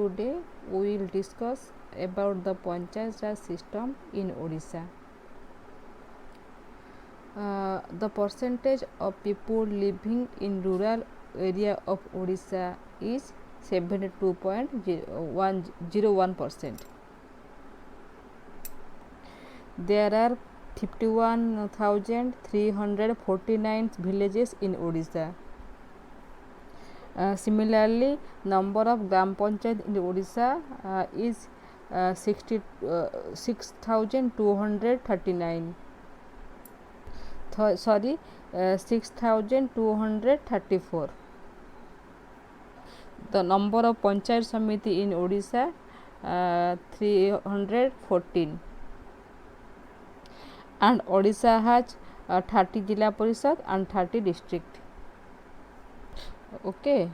today we will discuss about the Panchayat Raj system in Odisha. The percentage of people living in rural area of Odisha is 72.01%. There are 51,349 villages in Odisha. Similarly, number of Gram Panchayat in Odisha is 6,239. 6,234. The number of Panchayat Samiti in Odisha 314. And Odisha has 30 Jilla Parishad and 30 district. Okay.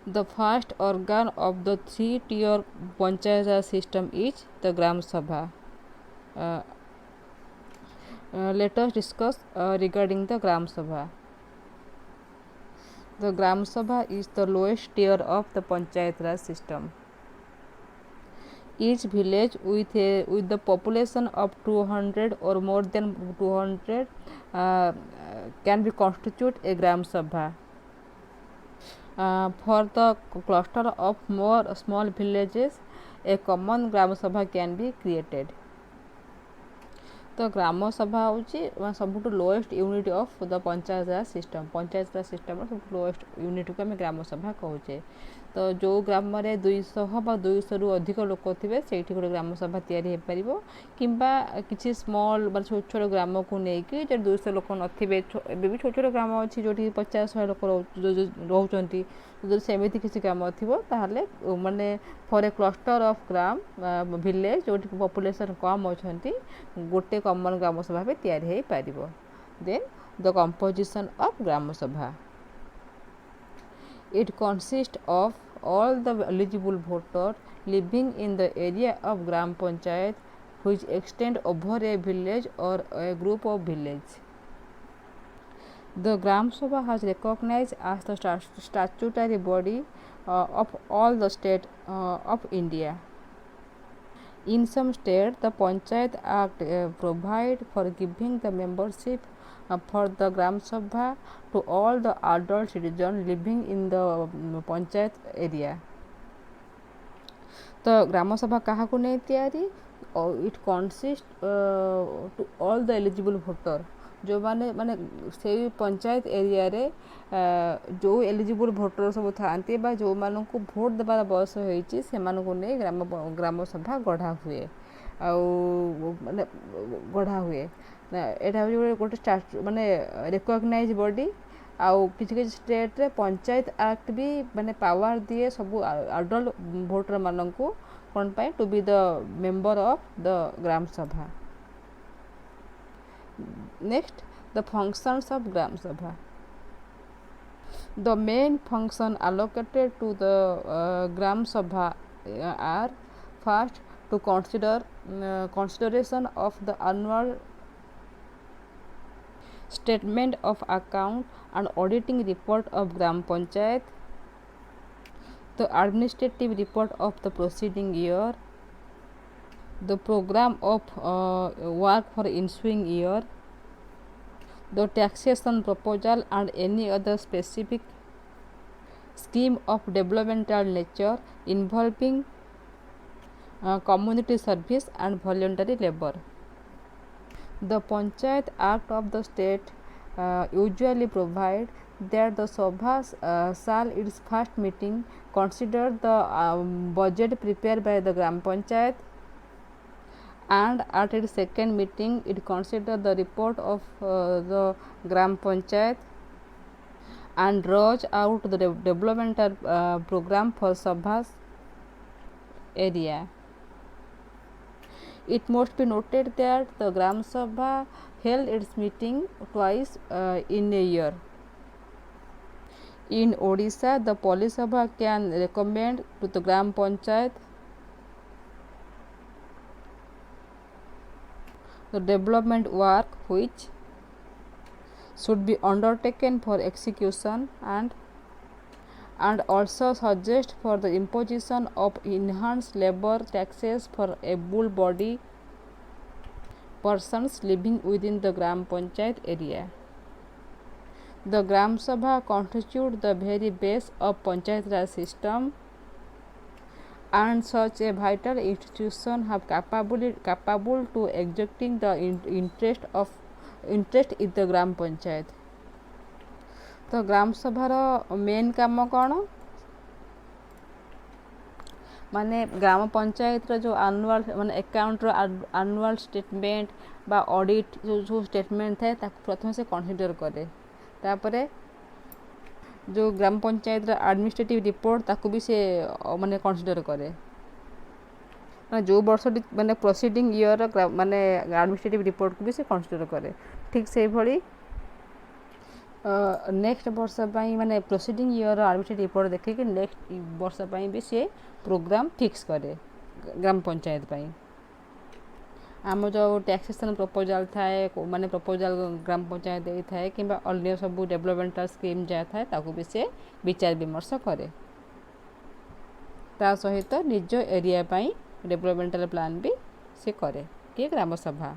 The first organ of the three-tier Panchayat system is the Gram Sabha. Let us discuss regarding the Gram Sabha. The Gram Sabha is the lowest tier of the Panchayat Raj system. Each village with the population of 200 or more than 200 can be constitute a Gram Sabha. For the cluster of more small villages, a common Gram Sabha can be created. तो ग्राम सभा हूँ सब lowest unit of the panchayat Raj system सब lowest unit को आम ग्राम सभा कहे तो जो ग्राम में 200 बा 200 रु अधिक लोक थे से गोटे ग्राम सभा तैयारी हो पार कि किसी स्मॉल मैं छोट छोट ग्राम को लेकिन जो 200 लोक नथे भी छोट छोट ग्राम अच्छी जो 50-100 लोक रोच जो सेमती किसी ग्राम थी माने for a cluster of gram village जो पॉपुलेशन कम अच्छा गोटे कॉमन ग्राम सभा भी तैयारी हो पार then the composition of gram सभा it consists of all the eligible voters living in the area of gram panchayat which extend over a village or a group of village. The gram sabha has recognized as the statutory body of all the states of India. In some states, the Panchayat Act provide for giving the membership for the Gram Sabha to all the adult citizens living in the Panchayat area. तो ग्राम सभा क्या नहीं तैयारी it consist to all the eligible voter जो माने से panchayat area रे जो एलिजिबल वोटर सब था जो मानू भोट देवार बयस होती से नहीं ग्राम सभा गढ़ा हुए माने गढ़ा हुए यहाँ हूँ गोटे माने रिकग्नाइज बॉडी आउ किसी स्टेट रे पंचायत एक्ट भी माने पावर दिए सब अडल्ट वोटर मानू कौन पाए to be the member of the gram sabha. Next, the functions of Gram Sabha. The main function allocated to the Gram Sabha are first to consideration of the annual statement of account and auditing report of Gram Panchayat, the administrative report of the preceding year, the program of work for ensuing year, the taxation proposal and any other specific scheme of developmental nature involving community service and voluntary labor. The Panchayat Act of the state usually provide that the Sabha shall its first meeting consider the budget prepared by the Gram Panchayat and at its second meeting it consider the report of the Gram Panchayat and draws out the developmental program for Sabha's area. It must be noted that the Gram Sabha held its meeting twice in a year. In Odisha, the Police Sabha can recommend to the Gram Panchayat the development work which should be undertaken for execution and and also suggest for the imposition of enhanced labor taxes for able bodied persons living within the Gram Panchayat area. The Gram Sabha constitute the very base of Panchayat Raj system, and such a vital institution have capable to exerting the interest in the Gram Panchayat. तो ग्राम सभार main काम कौन माने ग्राम पंचायत जो annual माने account annual statement बा audit जो statement थाए प्रथम से कन्सिडर करे तापरे जो ग्राम पंचायत एडमिनिस्ट्रेटिव रिपोर्ट ताकू भी से माने कन्सिडर करे जो वर्ष माने प्रोसीडिंग ईयर माने एडमिनिस्ट्रेटिव रिपोर्ट को भी से कन्सिडर करे ठीक से भली नेक्स्ट वर्ष माने प्रोसीडिंग ईयर एडमिनिस्ट्रेटिव रिपोर्ट देखिए नेक्स्ट वर्ष भी सी प्रोग्राम फिक्स करे ग्राम पंचायत पाई आम जो टैक्सेसन प्रपोजाल थाए माने प्रपोजाल ग्राम पंचायत दे थाए कि अन्य सब डेवलपमेंटल स्कीम जहाँ थाए ताकू भी से विचार विमर्श करे ता सहित निज एरिया पाई डेवलपमेंटल प्लान भी से करे कि ग्राम सभा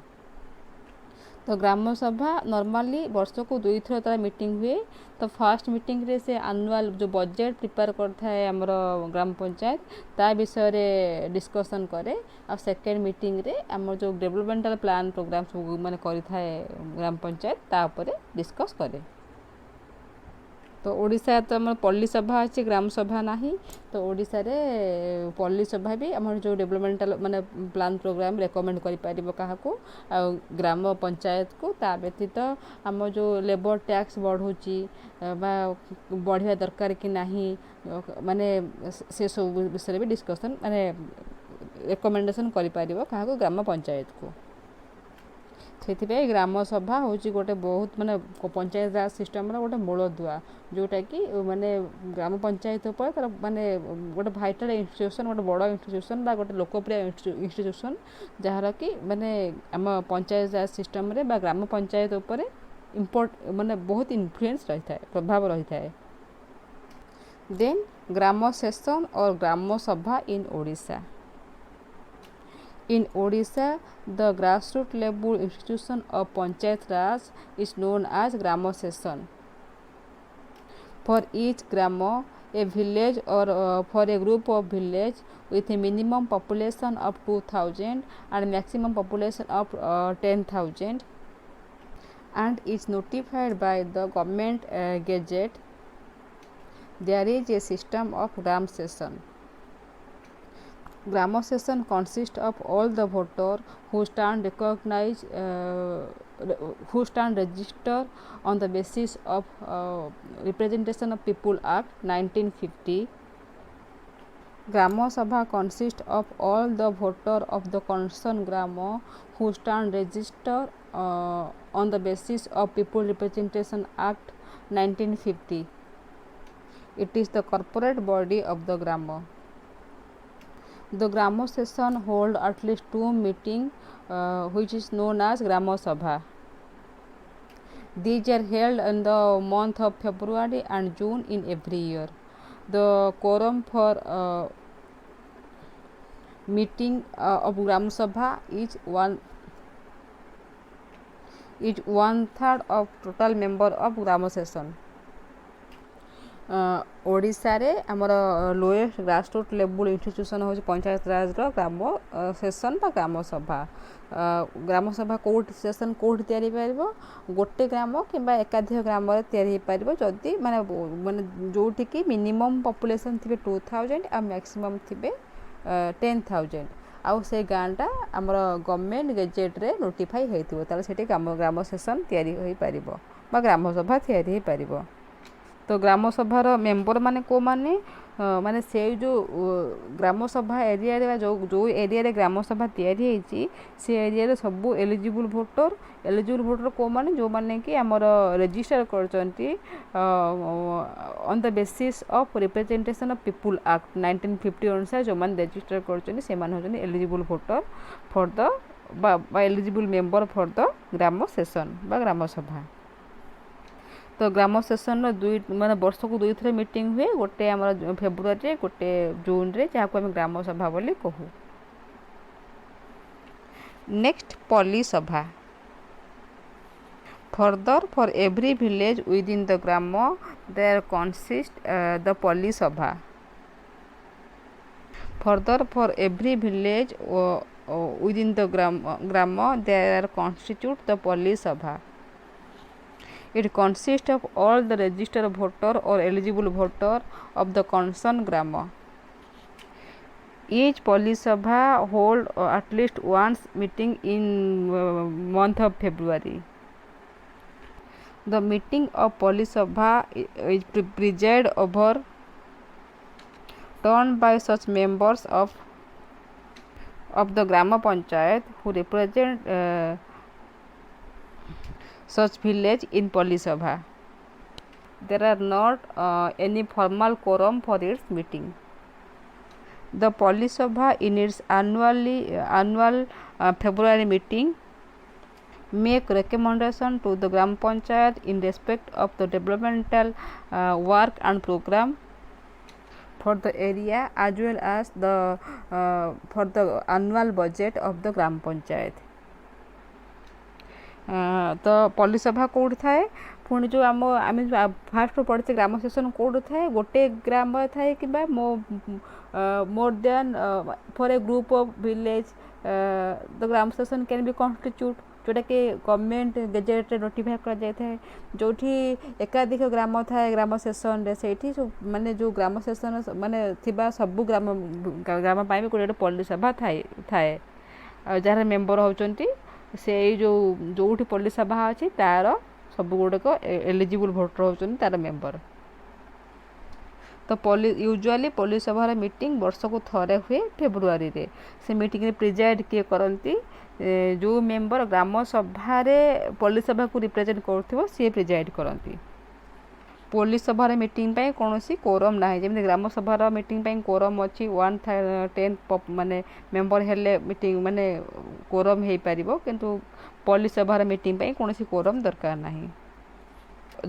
तो ग्राम सभा नॉर्मली वर्ष को 2 थर तार मीटिंग हुए तो फर्स्ट मीटिंग रे से एनुअल जो बजेट प्रिपेयर करता है आमर ग्राम पंचायत ता विषय रे डिस्कशन करे और सेकेंड मीटिंग रे आमर जो डेवलपमेंटल प्लान प्रोग्राम सब माने करि थाए ग्राम पंचायत ता ऊपर डिस्कस करे तो ओडिशा तो आम पल्ली सभा अच्छी ग्राम सभा नहीं तो ओडिशा रे पल्ली सभा भी आम जो डेवलपमेंटल माने प्लान प्रोग्राम रेकमेंड करि पारिबो काहाकू आ ग्राम पंचायत को ता व्यतीत आम जो लेबर टैक्स बढ़ुची बा बढ़िया दरकार कि नहीं माने से सब विषय भी डिस्कशन माने रेकमेंडेशन करि पारिबो काहाकू ग्राम पंचायत को से ग्राम सभा हूँ गोटे बहुत माने पंचायत राज सिस्टम गोटे मूलदुआ जोटा कि माने ग्राम पंचायत पर तार माने गोटे भाइटाल इंस्टीट्यूशन गोटे बड़ इंस्टीट्यूशन बा गोटे लोकप्रिय इंस्टीट्यूशन जार कि माने आम पंचायत राज सिस्टम रे बा ग्राम पंचायत उपर माने बहुत इन्फ्लुएंस रही है प्रभाव रही है देन ग्राम सेशन और ग्राम सभा इन Odisha In Odisha, the grassroots level institution of Panchayat Raj is known as Grama Session. For each grama, a village or for a group of village with a minimum population of 2,000 and maximum population of 10,000 and is notified by the government gazette, there is a system of Gram Session. Grama Session consists of all the voters who stand registered on the basis of Representation of People Act 1950. Grama Sabha consists of all the voters of the concerned grama who stand registered on the basis of People Representation Act 1950. It is the corporate body of the grama. The Grama Session hold at least 2 meetings which is known as Grama Sabha. These are held in the month of February and June in every year. The quorum for meeting of Grama Sabha is one third of total member of Grama Session. Odisha रे आमर lowest grassroot level institution हूँ पंचायत राज ग्राम session बा ग्राम सभा Kaut session Kaut तैयारी पार गोटे ग्राम कि एकाधिक ग्राम तैयारी पार जदि माने माने जोटी कि मिनिमम पॉपुलेशन थे 2,000 आ मैक्सिमम थे 10,000 आउ से गाँटा आमर गवर्नमेंट गेजेट रे नोटिफाई होइथिबो ताले सेठी ग्राम सेशन तैयारी होई पारिबो बा ग्राम सभा तैयारी होई पारिबो तो ग्राम सभार मेंबर माने को माने माने से जो ग्राम सभा एरिया रे जो एरिया रे ग्राम सभा तैयारी होईची से एरिया रे सब एलिजिबल वोटर को माने जो माने कि हमर रजिस्टर करचंती on the basis of representation of people act 1950 अनुसार जो माने रजिस्टर करचंती से माने होचंती एलिजिबल वोटर फॉर द बा eligible member for the gram session बा ग्राम सभा तो ग्राम सेसन दुई माने वर्ष को दुई थर मीटिंग हुए, गोटे आम फेब्रुआरी गोटे जून रे, जहाँ को आम ग्राम सभा बोली कहू। Next Palli Sabha. Further for every village within the gram there consist the Palli Sabha. Further for every village within the gram there are constitute the Pali Sabha. It consists of all the registered voter or eligible voter of the concerned gram. Each Pali Sabha hold at least once meeting in month of February. The meeting of Pali Sabha is presided over done by such members of the Grama Panchayat who represent such village in Pali Sabha. There are not any formal quorum for its meeting. The Pali Sabha in its annual February meeting make recommendation to the Gram Panchayat in respect of the developmental work and program for the area as well as the for the annual budget of the Gram Panchayat. तो पल्ली सभा कौट थाए पुणी जो आम आम fast पढ़े ग्राम session Kaut थाए गोटे ग्राम थाए कि more than for a group of village the gram session can be constitute जोटा कि गवर्नमेंट गेजेट नोटिफाई कर जाए जो एकाधिक ग्राम थाए ग्राम सेसन से माने जो ग्राम सेसन माने थिबा सबु ग्राम ग्राम भी गोटे पल्ली सभा थाए जार मेम्बर होचंती से जो पल्ली सभा अच्छी तार सब गुड़क एलिजिबल भोटर होचंती तार मेम्बर। तो यूजुअली पल्ली सभार मीटिंग वर्ष को थरे हुए फेब्रुआरी रे। से मीटिंग रे प्रिजाइड किए करती जो मेम्बर ग्राम सभा पल्ली सभा को रिप्रेजेंट करथिबो सी प्रिजाइड करती। पल्ली सभार मीटिंग पे कौन कोरम ना जमी ग्राम सभार मीटिंग पे कोरम अच्छी 1/10 माने मेम्बर हेले मीटिंग माने कोरम हो पार किंतु पल्ली सभार मीटिंग पे कौन कोरम दरकार नहीं।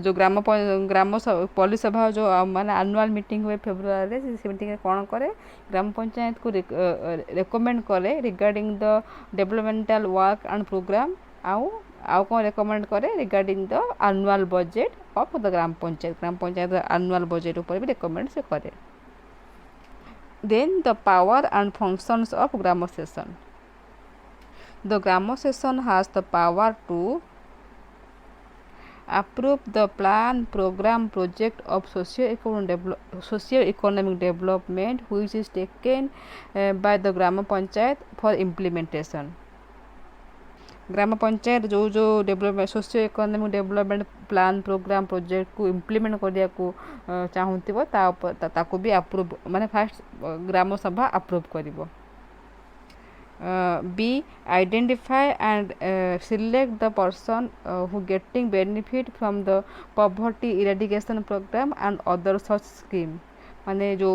जो ग्राम पल्ली सभा जो माने एनुअल मीटिंग हुए फेब्रुआरी से मीटिंग कौन करे ग्राम पंचायत को रेकमेंड करे regarding the developmental work and programme आउ कौन रेकमेंड करे regarding the annual budget of the gram panchayat annual budget ऊपर भी रेकमेंड से करे। Then the power and functions of gram session. The gram session has the power to approve the plan program project of socio-economic development which is taken by the Grama Panchayat for implementation. Gram panchayat जो development socio economic development plan programme project को implement करिया को चाहूथिबो ताको भी approve माने fast ग्राम सभा approve करिवो। B. Identify and select the person who getting benefit from the poverty eradication program and other such scheme. माने जो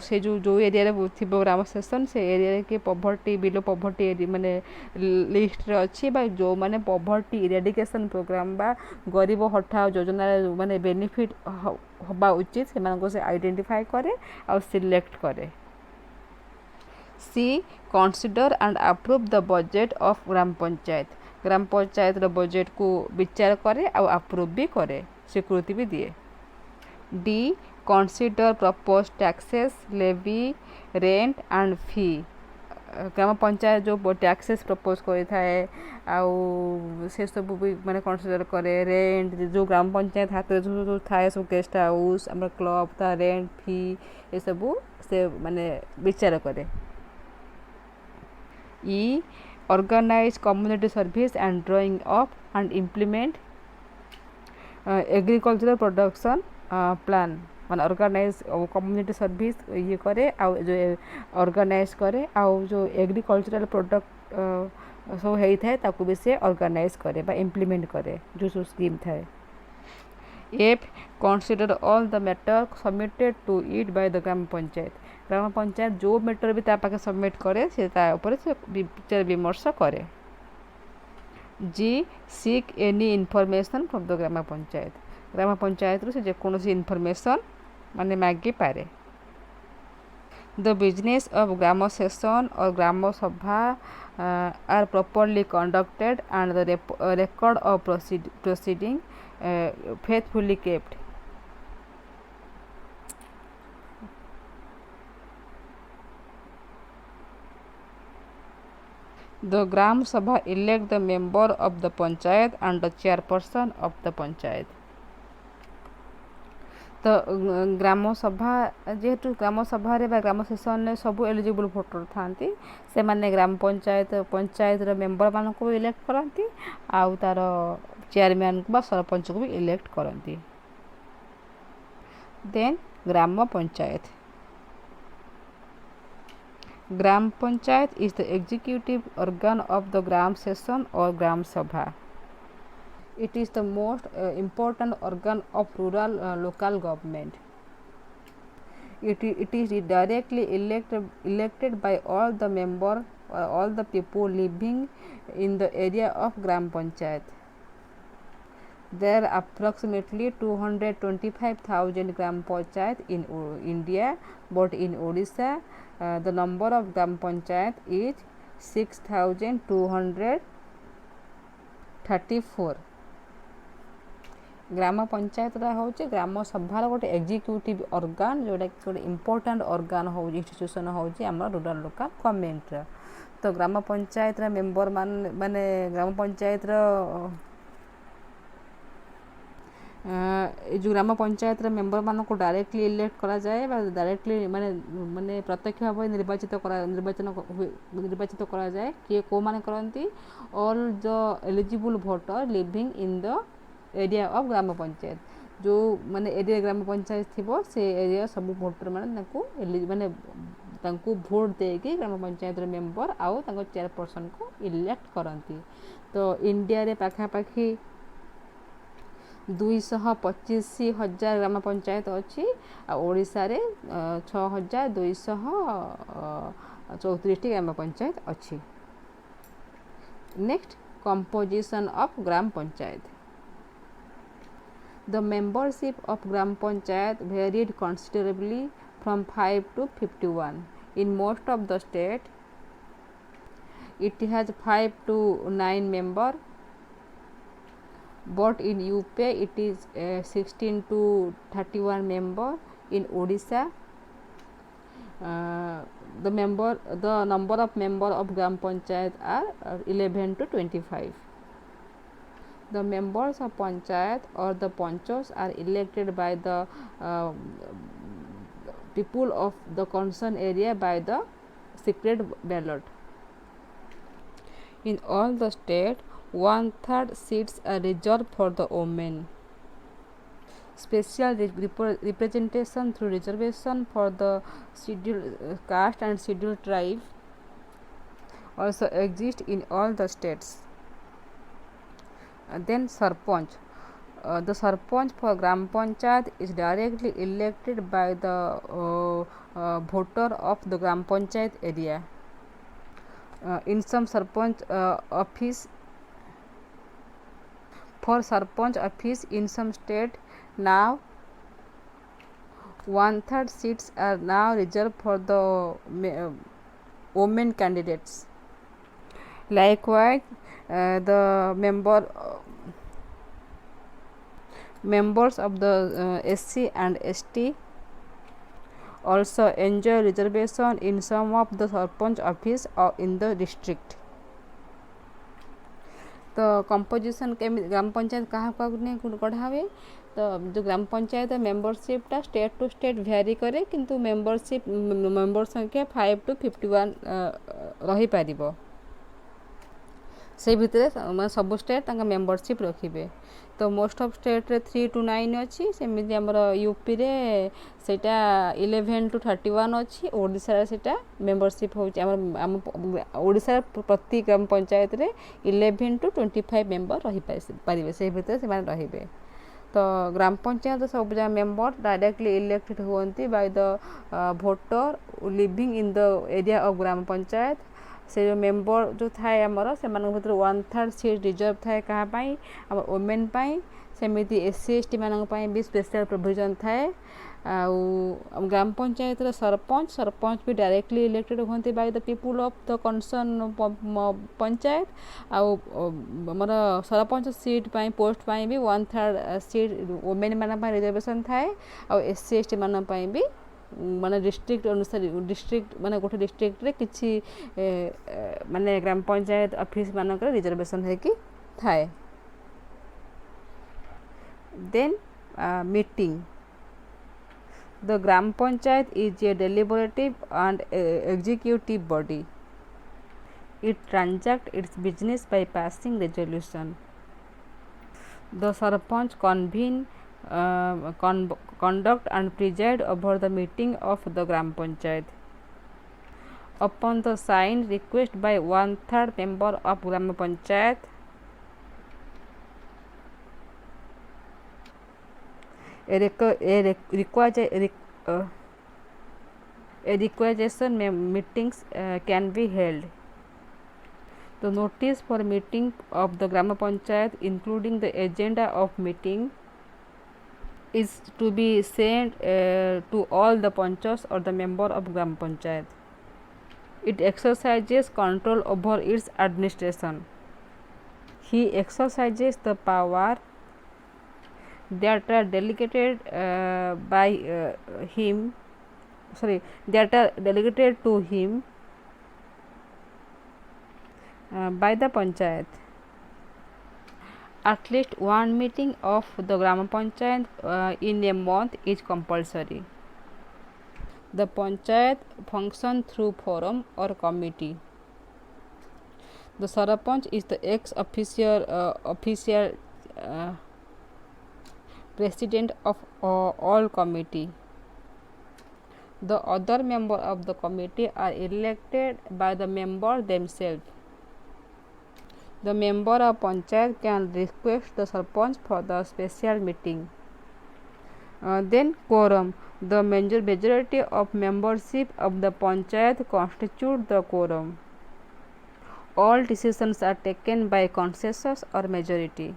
से जो एरिया रे थिबो ग्राम सेशन से एरिया रे के पॉवर्टी बिलो पॉवर्टी एरिया माने लिस्ट रे अछि बा जो माने पॉवर्टी इरेडिकेशन प्रोग्राम बा गरीब हटाओ योजना माने बेनिफिट होबा उचित से मानको से आइडेंटिफाई करे और सिलेक्ट करे। C. Consider and approve the budget of gram panchayat रो बजेट को विचार करे और अप्रूव भी करे स्वीकृति भी दिए। D. Consider proposed taxes levy rent and fee। ग्राम पंचायत जो टैक्सेस प्रपोज करि थाए आउ से सब भी माने कंसीडर करे रेंट जो ग्राम पंचायत हाथ जो थाए सब गेस्ट हाउस हमर क्लब था रेंट फी ए सब से माने विचार करे। E. Organize community service and drawing up and implement agricultural production plan माने ऑर्गेनाइज कम्युनिटी सर्विस ये करे आउ जो ऑर्गेनाइज करे आउ जो एग्रीकल्चरल प्रोडक्ट सब हेई थाए ताकू भी से ऑर्गेनाइज करे बा इम्प्लीमेंट करे जो स्कीम थाए। F. Consider all the matter submitted to it by the ग्राम पंचायत जो मैटर भी ता पाके सबमिट करे से ता ऊपर से विचार विमर्श करे। G. Seek any information from the ग्राम पंचायत ग्राम पंचायत से जेकोसी इनफॉरमेशन माने मागी पारे। The business of gram session और gram sabha are properly conducted and the record of proceeding faithfully kept. The Gram Sabha elect the member of the panchayat and the chairperson of the panchayat. तो ग्राम सभा जेहेतु ग्राम सभा ग्राम session सबू eligible voter थांती से माने gram panchayat member मान को इलेक्ट करती आउ तार चेयरमैन को सरपंच को भी इलेक्ट करती। Then gram panchayat is the executive organ of the gram session और ग्राम सभा। It is the most important organ of rural local government. It is directly elected by all the members, all the people living in the area of Gram Panchayat. There are approximately 225,000 Gram Panchayat in India, but in Odisha, the number of Gram Panchayat is 6,234. ग्राम पंचायत हूँ ग्राम सभार गोटे executive organ जोटा गोटे important organ हो institution हूँ आम rural local government. तो ग्राम panchayat member माने ग्राम पंचायत जो ग्राम पंचायत मेंबर मान को डायरेक्टली इलेक्ट करा जाए डायरेक्टली माने माने प्रत्यक्ष भाव निर्वाचित करा जाए किए को माने करती all the eligible voter living in the area of gram panchayat जो माने एरिया ग्राम पंचायत थी से एरिया सब भोटर माने भोट देके ग्राम पंचायत मेंबर आउ चेयरपर्सन को इलेक्ट करती। तो इंडिया रे पाखापाखि 225,000 ग्राम पंचायत अच्छी ओडिशा रे 6,234 ग्राम पंचायत अच्छी। Next composition of gram panchayat. The membership of Gram Panchayat varied considerably from 5 to 51. In most of the state, it has 5 to 9 members, but in UP it is 16 to 31 members. In Odisha, the number of members of Gram Panchayat are 11 to 25. The members of panchayat or the panchos are elected by the people of the concerned area by the secret ballot. In all the state, 1/3 seats are reserved for the women. Special representation through reservation for the scheduled caste and scheduled tribe also exist in all the states. Then Sarpanch. The Sarpanch for Gram Panchayat is directly elected by the voter of the Gram Panchayat area. In some Sarpanch office, for Sarpanch office in some state now 1/3 seats are now reserved for the women candidates. Likewise, the members of the SC and ST also enjoy reservation in some of the Sarpanch office or in the district. तो composition के ग्राम पंचायत कहाँ गढ़ा हुए तो जो ग्राम panchayat मेंबरशिपटा state to state भ्यारी करे किंतु membership member संख्या 5 to 51 रही पारिबो से भितर सब स्टेट मेंबरशिप रखिबे। तो मोस्ट ऑफ स्टेट रे 3 to 9 अच्छी सेमती आमर यूपी रे सेटा 11 to 31 अच्छी ओडिशा रे सेटा मेंबरशिप होची आम ओडिशा प्रति ग्राम पंचायत रे 11 to 25 मेंबर रही पारिबे से भितर से माने रहिबे। तो ग्राम पंचायत सब जगह मेंबर डायरेक्टली इलेक्टेड होती by the voter living in the area of gram panchayat. से जो मेंबर जो थाए आमर से भर 1/3 सीट रिजर्व थाए क्या वोमेन सेमिति एससी एसटी मानक पई भी स्पेशल प्रोविजन थाए। ग्राम पंचायत सरपंच भी डायरेक्टली इलेक्टेड होती by the people of the concern panchayat. आमर सरपंच सीट पाई पोस्ट पाई भी 1/3 सीट वोमेन मान रिजर्वेशन थाए। आ एससी एसटी मान पाई भी माने डिस्ट्रिक्ट अनुसार डिस्ट्रिक्ट माने गोटे डिस्ट्रिक्ट रे किछि माने ग्राम पंचायत ऑफिस मानक रिजर्वेशन है कि थाए। Then meeting the gram panchayat is a deliberative and executive body. It transacts its business by passing resolution. The sarpanch conduct and preside over the meeting of the gram panchayat. Upon the signed request by 1/3 member of gram panchayat, a requisition meetings can be held. The notice for meeting of the Gram Panchayat, including the agenda of meeting, is to be sent to all the panchas or the member of Gram Panchayat. It exercises control over its administration. He exercises the power that are delegated by him that are delegated to him by the panchayat. At least one meeting of the gram panchayat in a month is compulsory. The panchayat function through forum or committee. The sarpanch is the official president of all committee. The other member of the committee are elected by the member themselves. The member of panchayat can request the sarpanch for the special meeting. Then quorum. The majority of membership of the panchayat constitute the quorum. All decisions are taken by consensus or majority.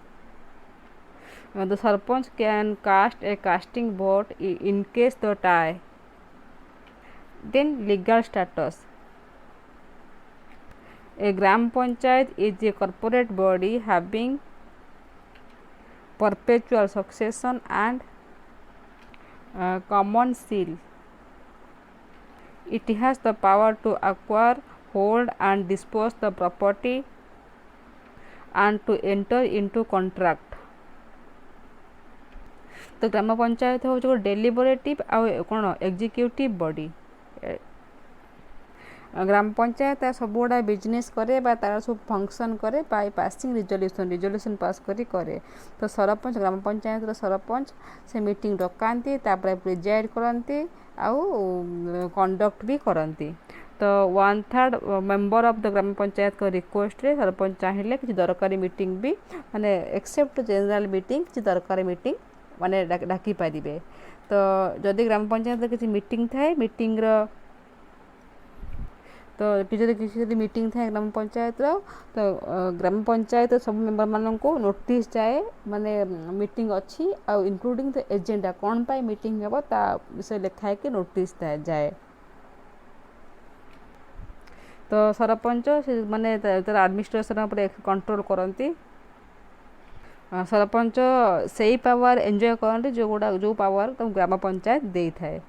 The sarpanch can cast a casting vote in case the tie. Then legal status. A gram panchayat is a corporate body having perpetual succession and common seal. It has the power to acquire, hold and dispose the property and to enter into contract. तो ग्राम पंचायत हूँ जो deliberative आ कौन executive body. ग्राम पंचायत सब गुड़ा business करे बा तार सब फंक्शन करे बाय पासिंग रिजोल्यूशन पास करे। तो सरपंच ग्राम पंचायत सरपंच से मीटिंग डकाती तापर प्रिजाइड करती आउ कंडक्ट भी करती। तो 1/3 member of the gram panchayat को रिक्वेस्ट रे सरपंच चाहिए कि दरकारी मीटिंग भी माने एक्सेप्ट जनरल मीटिंग कि दरकारी मीटिंग माने डाकी पारे। तो जदि ग्राम पंचायत किसी मीटिंग थाए मीटिंग तो किसी मीटिंग थाए ग्राम पंचायत तो ग्राम पंचायत सब मेंबर मान को नोटिस जाए माने मीटिंग अच्छी आ इंक्लूडिंग द एजेंडा कौन पाई मीटिंग हे ता विषय लिखा है कि नोटिस जाए। तो सरपंच माने तार एडमिनिस्ट्रेशन उपर कंट्रोल करती। सरपंच से पावर एंजॉय करते जो गुड़ा जो पावर तो ग्राम पंचायत दे थाए।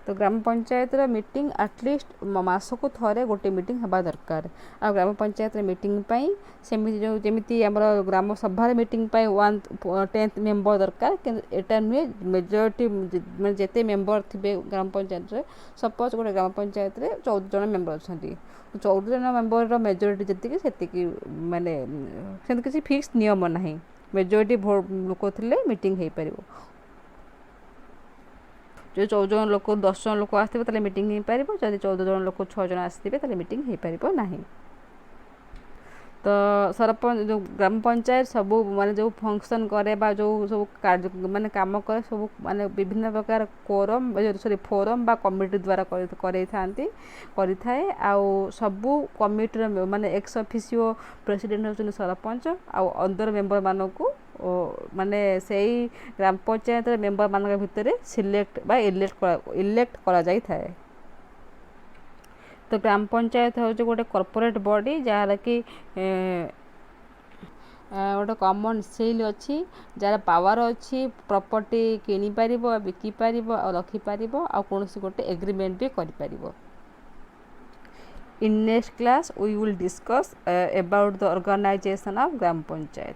तो ग्राम पंचायत मीटिंग एटलिस्ट मासक थरे गोटे मीटिंग हवा दरकार। आ ग्राम पंचायत मीटिंग पाई सेमिति जो जेमिति हमर ग्राम सभा मीटिंग पाई 1/10 मेंबर दरकार एटा नुहे मेजॉरिटी माने जेते मेंबर थिबे ग्राम पंचायत रे सपोज गोटे ग्राम पंचायत रे 14 जन मेंबर अछंती 14 जन मेंबर रो मेजॉरिटी जति सेति माने सेति किसी फिक्स नियम नाही मेजॉरिटी भोट लोक थिले मीटिंग हे परिबो। जो 14 जन लोक 10 जन लोक आसथिबे ताले मीटिंग हे परिबो जदि 14 जन लोक 6 जन आसथिबे ताले मीटिंग हे परिबो नाही। तो सरपंच जो ग्राम पंचायत सब माने जो फंक्शन करे बा जो सब कार्य माने काम करे सब माने विभिन्न प्रकार कोरम सॉरी फोरम बा कमिटी द्वारा करे थांती करि थाए। आ सब कमिटी माने एक्स ऑफिशियो प्रेसिडेंट होचन सरपंच आ अंदर मेंबर मानकू माने सेई ग्राम पंचायत मेंबर मान भितर सिलेक्ट बा इलेक्ट करा जाई थाए। तो ग्राम पंचायत हूँ गोटे कॉर्पोरेट बॉडी जहाँ कि गोटे कॉमन सेल अच्छी जार पावर अच्छी प्रॉपर्टी किनी पारिबो बिकी पारिबो और रखी पारिबो आ कोनोसी गोटे एग्रीमेंट भी करि पारिबो। In next class we will discuss about the organization of gram panchayat.